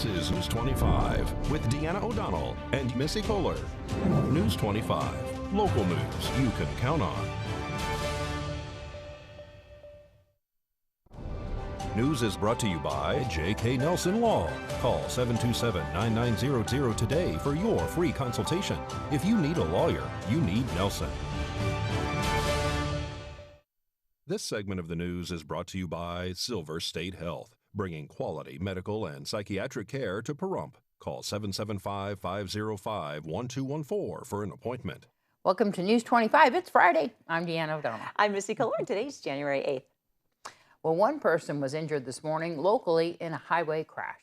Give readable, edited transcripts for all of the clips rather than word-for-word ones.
This is News 25 with Deanna O'Donnell and Missy Kohler. News 25, local news you can count on. News is brought to you by J.K. Nelson Law. Call 727-9900 today for your free consultation. If you need a lawyer, you need Nelson. This segment of the news is brought to you by Silver State Health, bringing quality medical and psychiatric care to Pahrump. Call 775-505-1214 for an appointment. Welcome to News 25. It's Friday. I'm Deanna O'Donnell. I'm Missy Kohler, and today's January 8th. Well, one person was injured this morning locally in a highway crash.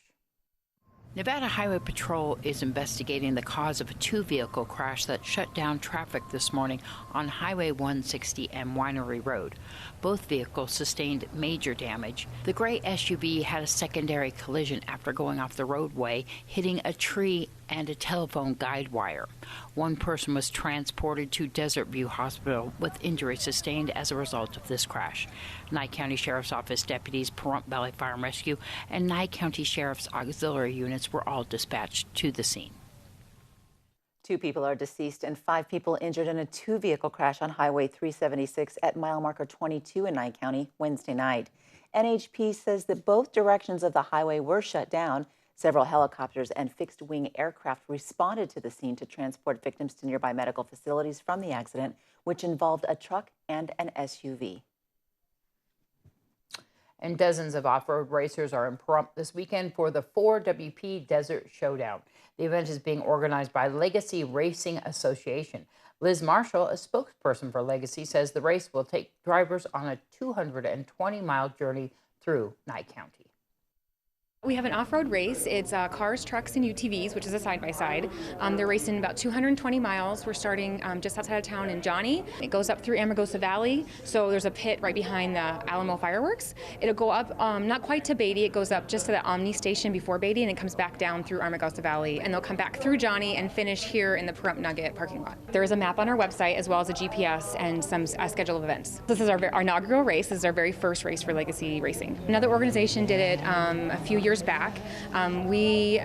Nevada Highway Patrol is investigating the cause of a two-vehicle crash that shut down traffic this morning on Highway 160 and Winery Road. Both vehicles sustained major damage. The gray SUV had a secondary collision after going off the roadway, hitting a tree and a telephone guide wire. One person was transported to Desert View Hospital with injuries sustained as a result of this crash. Nye County Sheriff's Office deputies, Pahrump Valley Fire and Rescue, and Nye County Sheriff's auxiliary units were all dispatched to the scene. 2 people are deceased and 5 people injured in a 2-vehicle crash on Highway 376 at mile marker 22 in Nye County Wednesday night. NHP says that both directions of the highway were shut down. Several helicopters and fixed-wing aircraft responded to the scene to transport victims to nearby medical facilities from the accident, which involved a truck and an SUV. And dozens of off-road racers are in Pahrump this weekend for the 4WP Desert Showdown. The event is being organized by Legacy Racing Association. Liz Marshall, a spokesperson for Legacy, says the race will take drivers on a 220-mile journey through Nye County. We have an off-road race. It's cars, trucks, and UTVs, which is a side-by-side. They're racing about 220 miles. We're starting just outside of town in Johnny. It goes up through Amargosa Valley, so there's a pit right behind the Alamo Fireworks. It'll go up, not quite to Beatty. It goes up just to the Omni station before Beatty, and it comes back down through Amargosa Valley. And they'll come back through Johnny and finish here in the Pahrump Nugget parking lot. There is a map on our website, as well as a GPS and some schedule of events. This is our inaugural race. This is our very first race for Legacy Racing. Another organization did it a few years back. We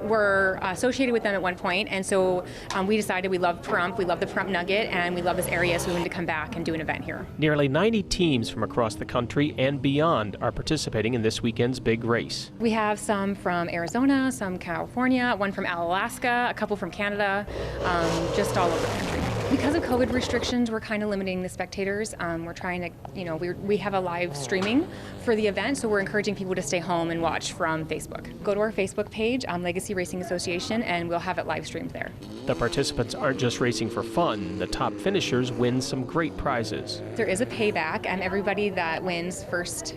were associated with them at one point, and so we decided we love Pahrump, we love the Pahrump Nugget, and we love this area, so we wanted to come back and do an event here. Nearly 90 teams from across the country and beyond are participating in this weekend's big race. We have some from Arizona, some California, one from Alaska, a couple from Canada, just all over the country. Because of COVID restrictions, we're kind of limiting the spectators. We're trying to, we have a live streaming for the event, so we're encouraging people to stay home and watch from Facebook. Go to our Facebook page, Legacy Racing Association, and we'll have it live streamed there. The participants aren't just racing for fun. The top finishers win some great prizes. There is a payback, and everybody that wins first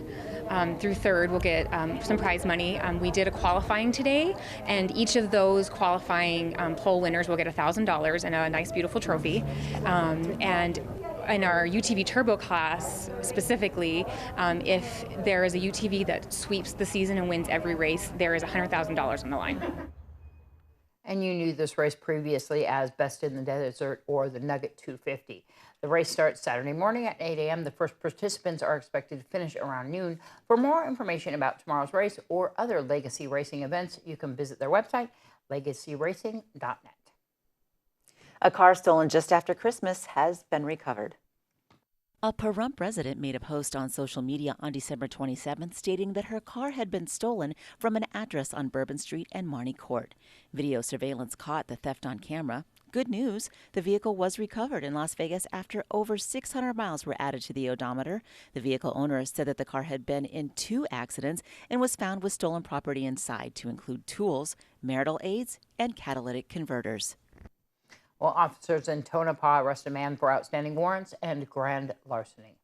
through third will get some prize money. We did a qualifying today, and each of those qualifying pole winners will get $1,000 and a nice, beautiful trophy. And in our UTV Turbo class specifically, if there is a UTV that sweeps the season and wins every race, there is $100,000 on the line. And you knew this race previously as Best in the Desert or the Nugget 250. The race starts Saturday morning at 8 a.m. The first participants are expected to finish around noon. For more information about tomorrow's race or other Legacy Racing events, you can visit their website, legacyracing.net. A car stolen just after Christmas has been recovered. A Pahrump resident made a post on social media on December 27th stating that her car had been stolen from an address on Bourbon Street and Marnie Court. Video surveillance caught the theft on camera. Good news, the vehicle was recovered in Las Vegas after over 600 miles were added to the odometer. The vehicle owner said that the car had been in 2 accidents and was found with stolen property inside, to include tools, marital aids, and catalytic converters. Well, officers in Tonopah arrested a man for outstanding warrants and grand larceny.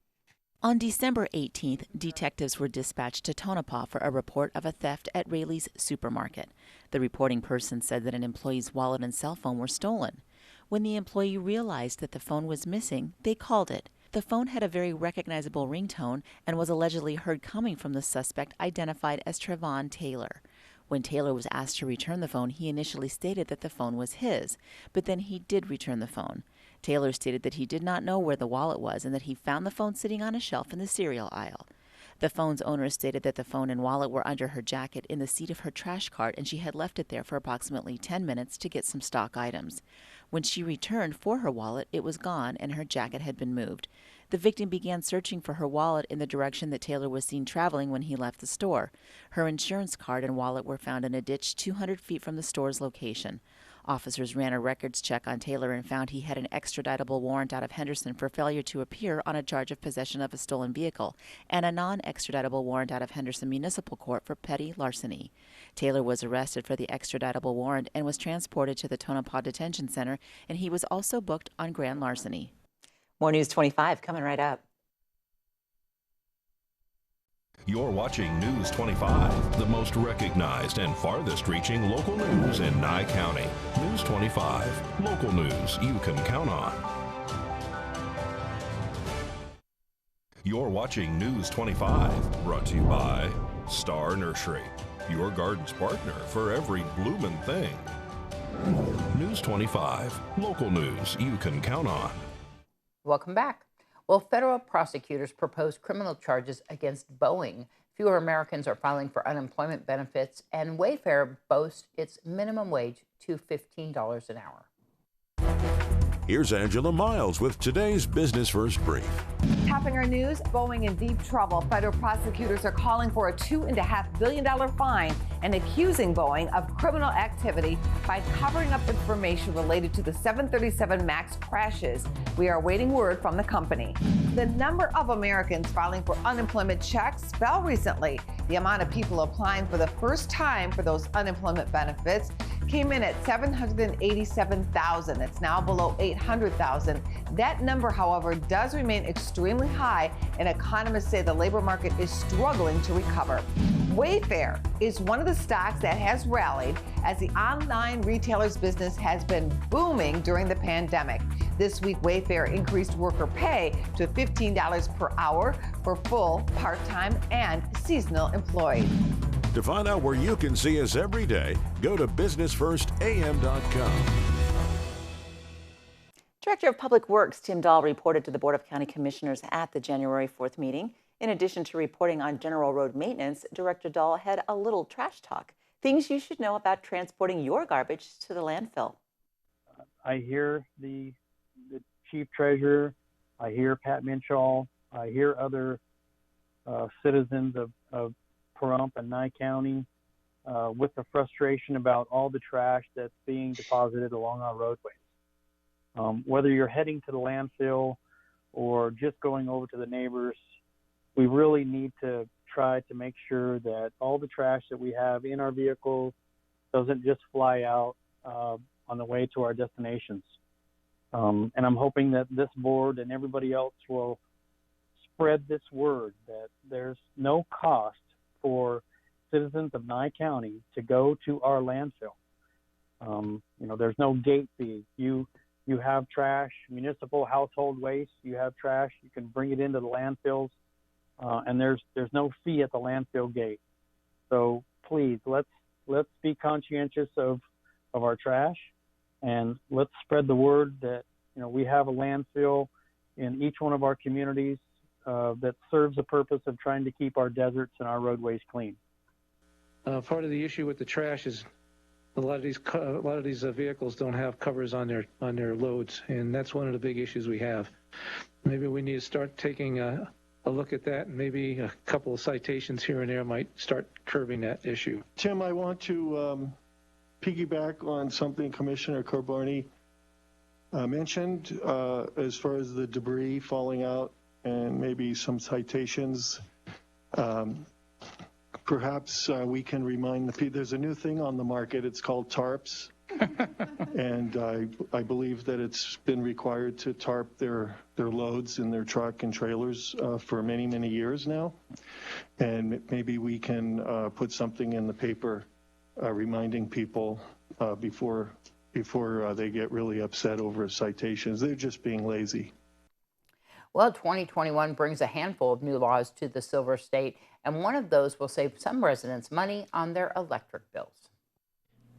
On December 18th, detectives were dispatched to Tonopah for a report of a theft at Rayleigh's supermarket. The reporting person said that an employee's wallet and cell phone were stolen. When the employee realized that the phone was missing, they called it. The phone had a very recognizable ringtone and was allegedly heard coming from the suspect identified as Trevon Taylor. When Taylor was asked to return the phone, he initially stated that the phone was his, but then he did return the phone. Taylor stated that he did not know where the wallet was and that he found the phone sitting on a shelf in the cereal aisle. The phone's owner stated that the phone and wallet were under her jacket in the seat of her trash cart, and she had left it there for approximately 10 minutes to get some stock items. When she returned for her wallet, it was gone and her jacket had been moved. The victim began searching for her wallet in the direction that Taylor was seen traveling when he left the store. Her insurance card and wallet were found in a ditch 200 feet from the store's location. Officers ran a records check on Taylor and found he had an extraditable warrant out of Henderson for failure to appear on a charge of possession of a stolen vehicle and a non-extraditable warrant out of Henderson Municipal Court for petty larceny. Taylor was arrested for the extraditable warrant and was transported to the Tonopah Detention Center, and he was also booked on grand larceny. More News 25 coming right up. You're watching News 25, the most recognized and farthest reaching local news in Nye County. News 25, local news you can count on. You're watching News 25, brought to you by Star Nursery, your garden's partner for every bloomin' thing. News 25, local news you can count on. Welcome back. Well, federal prosecutors proposed criminal charges against Boeing. Fewer Americans are filing for unemployment benefits, and Wayfair boasts its minimum wage to $15 an hour. Here's Angela Miles with today's Business First Brief. Topping our news, Boeing in deep trouble. Federal prosecutors are calling for a $2.5 billion fine and accusing Boeing of criminal activity by covering up information related to the 737 MAX crashes. We are awaiting word from the company. The number of Americans filing for unemployment checks fell recently. The amount of people applying for the first time for those unemployment benefits came in at 787,000. It's now below 800,000. That number, however, does remain extremely high, and economists say the labor market is struggling to recover. Wayfair is one of the stocks that has rallied as the online retailer's business has been booming during the pandemic. This week, Wayfair increased worker pay to $15 per hour for full, part-time, and seasonal employees. To find out where you can see us every day, go to businessfirstam.com. Director of Public Works Tim Dahl reported to the Board of County Commissioners at the January 4th meeting. In addition to reporting on general road maintenance, Director Dahl had a little trash talk. Things you should know about transporting your garbage to the landfill. I hear the Chief Treasurer, I hear Pat Minshall, I hear other citizens of Pahrump and Nye County with the frustration about all the trash that's being deposited along our roadways. Whether you're heading to the landfill or just going over to the neighbors, we really need to try to make sure that all the trash that we have in our vehicles doesn't just fly out on the way to our destinations. And I'm hoping that this board and everybody else will spread this word that there's no cost for citizens of Nye County to go to our landfill. There's no gate fee. You have trash, municipal household waste, you have trash, you can bring it into the landfills, and there's no fee at the landfill gate. So please, let's be conscientious of our trash, and let's spread the word that we have a landfill in each one of our communities that serves the purpose of trying to keep our deserts and our roadways clean. Part of the issue with the trash is a lot of these vehicles don't have covers on their loads, and that's one of the big issues we have. Maybe we need to start taking a look at that, and maybe a couple of citations here and there might start curbing that issue. Tim, I want to piggyback on something Commissioner Carbarney mentioned as far as the debris falling out and maybe some citations. Perhaps we can remind the people, there's a new thing on the market, it's called tarps. And I believe that it's been required to tarp their loads in their truck and trailers for many, many years now. And maybe we can put something in the paper reminding people before they get really upset over citations. They're just being lazy. Well, 2021 brings a handful of new laws to the Silver State, and one of those will save some residents money on their electric bills.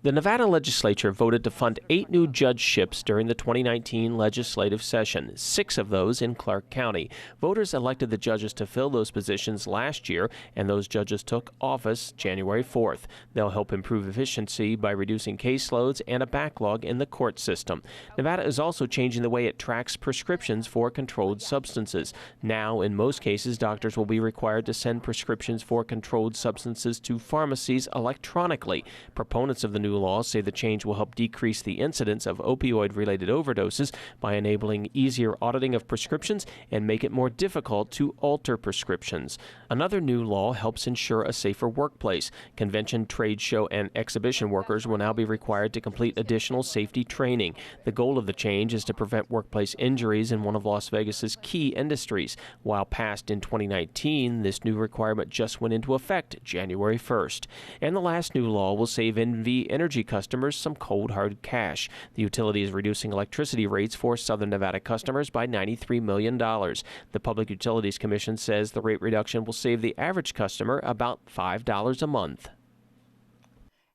The Nevada legislature voted to fund 8 new judgeships during the 2019 legislative session, 6 of those in Clark County. Voters elected the judges to fill those positions last year, and those judges took office January 4th. They'll help improve efficiency by reducing caseloads and a backlog in the court system. Nevada is also changing the way it tracks prescriptions for controlled substances. Now, in most cases, doctors will be required to send prescriptions for controlled substances to pharmacies electronically. Proponents of the new law say the change will help decrease the incidence of opioid-related overdoses by enabling easier auditing of prescriptions and make it more difficult to alter prescriptions. Another new law helps ensure a safer workplace. Convention, trade show, and exhibition workers will now be required to complete additional safety training. The goal of the change is to prevent workplace injuries in one of Las Vegas's key industries. While passed in 2019, this new requirement just went into effect January 1st. And the last new law will save NV Energy customers some cold, hard cash. The utility is reducing electricity rates for Southern Nevada customers by $93 million. The Public Utilities Commission says the rate reduction will save the average customer about $5 a month.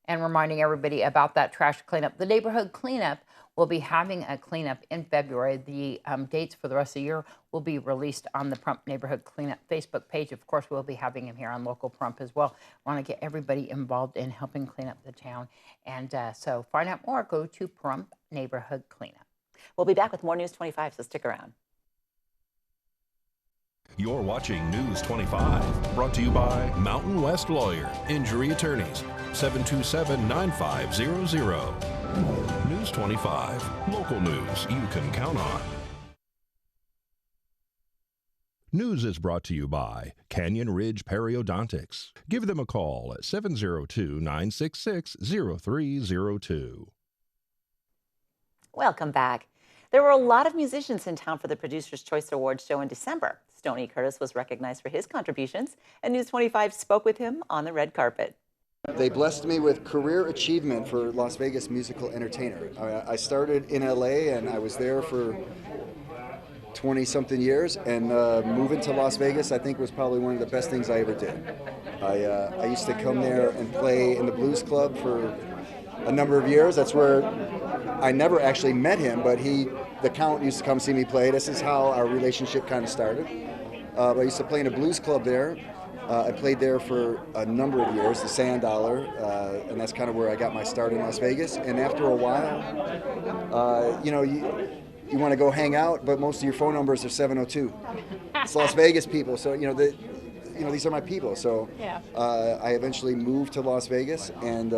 And reminding everybody about that trash cleanup. The neighborhood cleanup will be having a cleanup in February. The dates for the rest of the year will be released on the Prump Neighborhood Cleanup Facebook page. Of course, we'll be having him here on Local Prump as well. Want to get everybody involved in helping clean up the town. And so find out more, go to Prump Neighborhood Cleanup. We'll be back with more News 25, so stick around. You're watching News 25, brought to you by Mountain West Lawyer, Injury Attorneys, 727-9500. News 25, local news you can count on. News is brought to you by Canyon Ridge Periodontics. Give them a call at 702-966-0302. Welcome back. There were a lot of musicians in town for the Producer's Choice Awards show in December. Stoney Curtis was recognized for his contributions, and News 25 spoke with him on the red carpet. They blessed me with career achievement for Las Vegas musical entertainer. I started in LA and I was there for 20-something years, and moving to Las Vegas I think was probably one of the best things I ever did. I used to come there and play in the Blues Club for a number of years. That's where I never actually met him, but the Count used to come see me play. This is how our relationship kind of started. I used to play in a blues club there. I played there for a number of years, the Sand Dollar, and that's kind of where I got my start in Las Vegas. And after a while, you want to go hang out, but most of your phone numbers are 702. It's Las Vegas people, so these are my people. So yeah. I eventually moved to Las Vegas and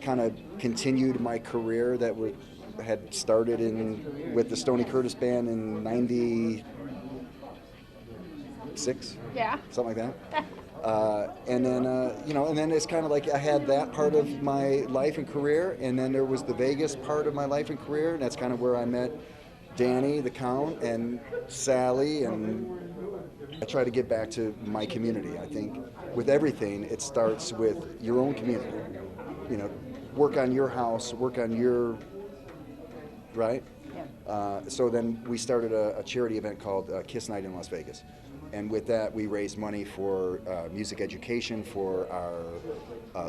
kind of continued my career that had started with the Stoney Curtis Band in 96, yeah, something like that. And then it's kind of like I had that part of my life and career, and then there was the Vegas part of my life and career, and that's kind of where I met Danny, the Count, and Sally, and I try to get back to my community. I think with everything, it starts with your own community. Work on your house, work on your, right? Yeah. So then we started a charity event called Kiss Night in Las Vegas. And with that, we raised money for music education for our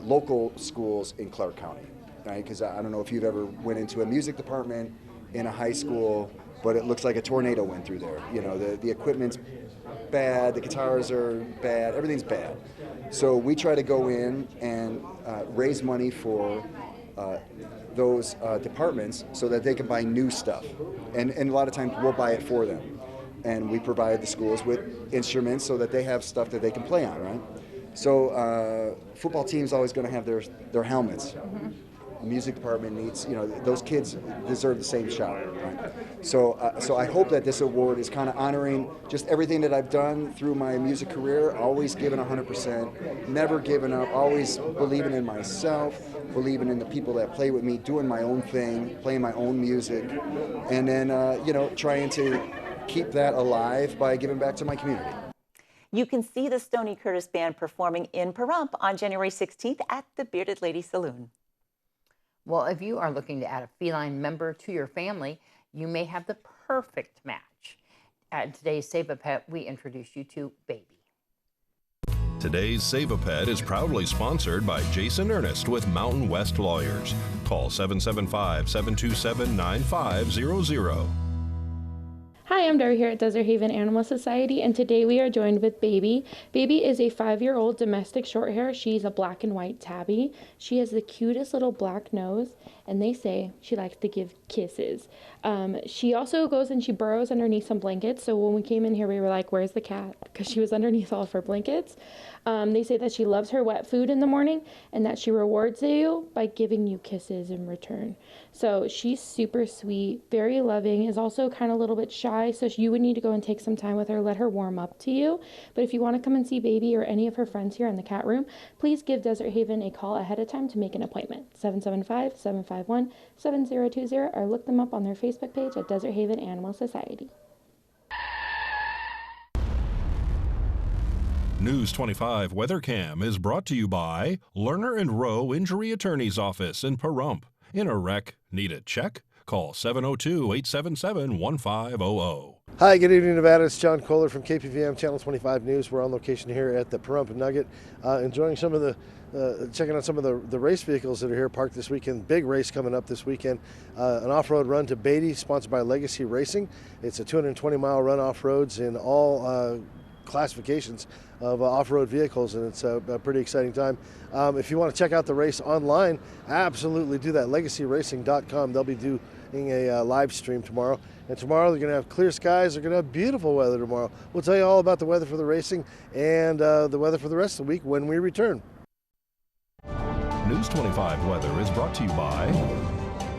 local schools in Clark County, right? Because I don't know if you've ever went into a music department in a high school, but it looks like a tornado went through there. The equipment's bad, the guitars are bad, everything's bad. So we try to go in and raise money for those departments so that they can buy new stuff. And a lot of times we'll buy it for them. And we provide the schools with instruments so that they have stuff that they can play on, right? So football team's always going to have their helmets. Mm-hmm. The music department needs, those kids deserve the same shot, right? So I hope that this award is kind of honoring just everything that I've done through my music career, always giving 100%, never giving up, always believing in myself, believing in the people that play with me, doing my own thing, playing my own music, and then, trying to keep that alive by giving back to my community. You can see the Stoney Curtis Band performing in Pahrump on January 16th at the Bearded Lady Saloon. Well, if you are looking to add a feline member to your family, you may have the perfect match. At today's Save a Pet, we introduce you to Baby. Today's Save a Pet is proudly sponsored by Jason Ernest with Mountain West Lawyers. Call 775-727-9500. Hi, I'm Debbie here at Desert Haven Animal Society, and today we are joined with Baby. Baby is a 5-year-old domestic shorthair. She's a black and white tabby. She has the cutest little black nose, and they say she likes to give kisses. She also goes and she burrows underneath some blankets, so when we came in here, we were like, where's the cat? Because she was underneath all of her blankets. They say that she loves her wet food in the morning, and that she rewards you by giving you kisses in return. So she's super sweet, very loving, is also kind of a little bit shy, so you would need to go and take some time with her, let her warm up to you. But if you want to come and see Baby or any of her friends here in the cat room, please give Desert Haven a call ahead of time to make an appointment. 775-751-7020, or look them up on their Facebook page at Desert Haven Animal Society. News 25 Weather Cam is brought to you by Lerner and Rowe Injury Attorney's Office in Pahrump. In a wreck, need a check? Call 702-877-1500. Hi, good evening, Nevada. It's John Kohler from KPVM Channel 25 News. We're on location here at the Pahrump Nugget, enjoying some of the, checking out some of the race vehicles that are here parked this weekend. Big race coming up this weekend. An off-road run to Beatty, sponsored by Legacy Racing. It's a 220-mile run off-roads in all classifications of off-road vehicles, and it's a pretty exciting time. If you want to check out the race online, absolutely do that. LegacyRacing.com. They'll be doing a live stream tomorrow. And tomorrow they're going to have clear skies. They're going to have beautiful weather tomorrow. We'll tell you all about the weather for the racing and the weather for the rest of the week when we return. News 25 weather is brought to you by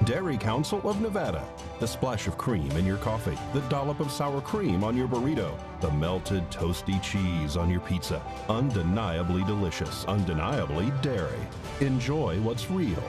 Dairy Council of Nevada. The splash of cream in your coffee, the dollop of sour cream on your burrito, the melted toasty cheese on your pizza. Undeniably delicious, undeniably dairy. Enjoy what's real.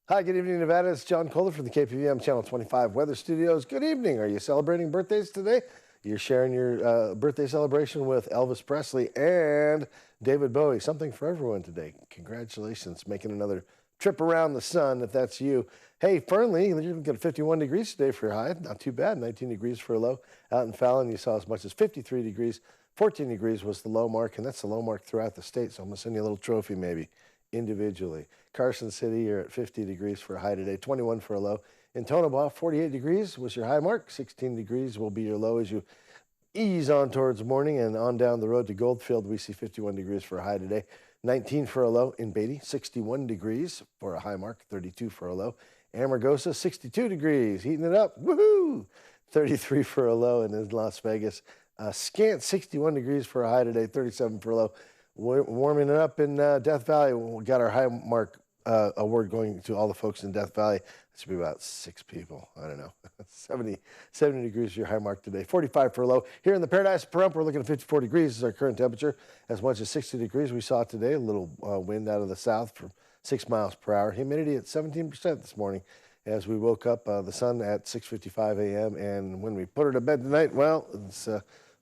Hi, good evening, Nevada. It's John Kohler from the KPVM Channel 25 Weather Studios. Good evening. Are you celebrating birthdays today? You're sharing your birthday celebration with Elvis Presley and David Bowie. Something for everyone today. Congratulations, making another trip around the sun, if that's you. Hey, Fernley, you've got 51 degrees today for your high. Not too bad. 19 degrees for a low. Out in Fallon, you saw as much as 53 degrees. 14 degrees was the low mark, and that's the low mark throughout the state, so I'm going to send you a little trophy maybe individually. Carson City, you're at 50 degrees for a high today, 21 for a low. In Tonopah, 48 degrees was your high mark. 16 degrees will be your low as you ease on towards morning, and on down the road to Goldfield, we see 51 degrees for a high today. 19 for a low in Beatty, 61 degrees for a high mark, 32 for a low. Amargosa, 62 degrees, heating it up, woohoo! 33 for a low, and in Las Vegas, scant 61 degrees for a high today, 37 for a low. We're warming it up in Death Valley. We got our high mark award going to all the folks in Death Valley. It should be about 6 people. I don't know. 70 degrees your high mark today. 45 for a low. Here in the Paradise Pahrump, we're looking at 54 degrees is our current temperature. As much as 60 degrees we saw today. A little wind out of the south from 6 miles per hour. Humidity at 17% this morning as we woke up. The sun at 6:55 a.m. And when we put her to bed tonight, well, it's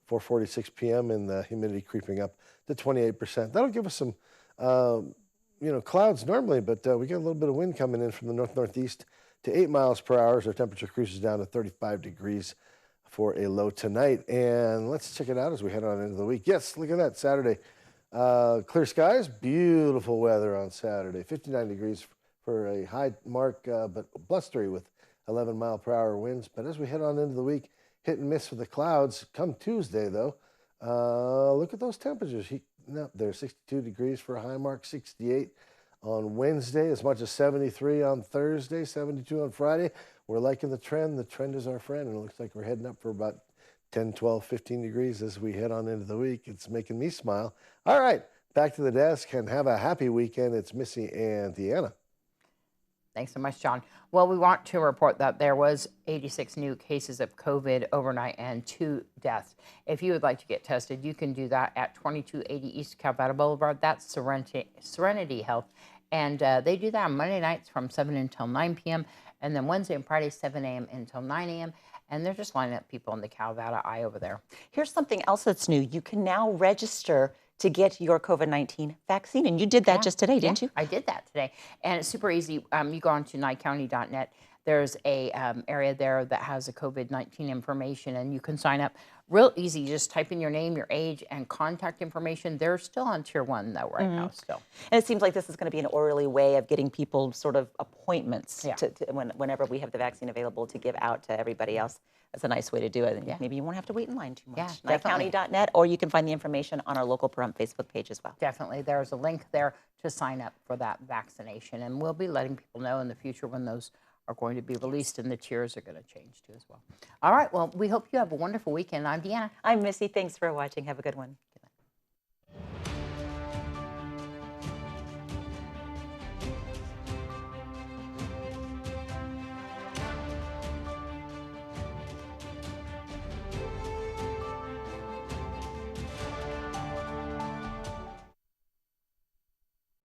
4:46 p.m. and the humidity creeping up to 28%. That'll give us some clouds normally, but we get a little bit of wind coming in from the north-northeast to 8 miles per hour. Our temperature cruises down to 35 degrees for a low tonight. And let's check it out as we head on into the week. Yes, look at that, Saturday. Clear skies, beautiful weather on Saturday. 59 degrees for a high mark, but blustery with 11 mile per hour winds. But as we head on into the week, hit and miss with the clouds. Come Tuesday, though, look at those temperatures. They're 62 degrees for a high mark, 68 on Wednesday, as much as 73 on Thursday, 72 on Friday. We're liking the trend. The trend is our friend, and it looks like we're heading up for about 10, 12, 15 degrees as we head on into the week. It's making me smile. All right, back to the desk, and have a happy weekend. It's Missy and Deanna. Thanks so much, John. Well, we want to report that there was 86 new cases of COVID overnight and 2 deaths. If you would like to get tested, you can do that at 2280 East Calvada Boulevard. That's Serenity Health. And they do that on Monday nights from 7 until 9 p.m. And then Wednesday and Friday, 7 a.m. until 9 a.m. And they're just lining up people in the Calvada eye over there. Here's something else that's new. You can now register to get your COVID-19 vaccine. And you did that just today, didn't you? I did that today. And it's super easy. You go on to NyeCounty.net. There's a area there that has a COVID-19 information, and you can sign up real easy. You just type in your name, your age, and contact information. They're still on Tier 1, though, right now still. And it seems like this is going to be an orderly way of getting people sort of appointments Yeah. whenever we have the vaccine available to give out to everybody else. That's a nice way to do it. Yeah. Maybe you won't have to wait in line too much. Yeah, definitely. NightCounty.net, or you can find the information on our local Pahrump Facebook page as well. Definitely. There's a link there to sign up for that vaccination. And we'll be letting people know in the future when those are going to be released and the tiers are going to change too as well. All right. Well, we hope you have a wonderful weekend. I'm Deanna. I'm Missy. Thanks for watching. Have a good one.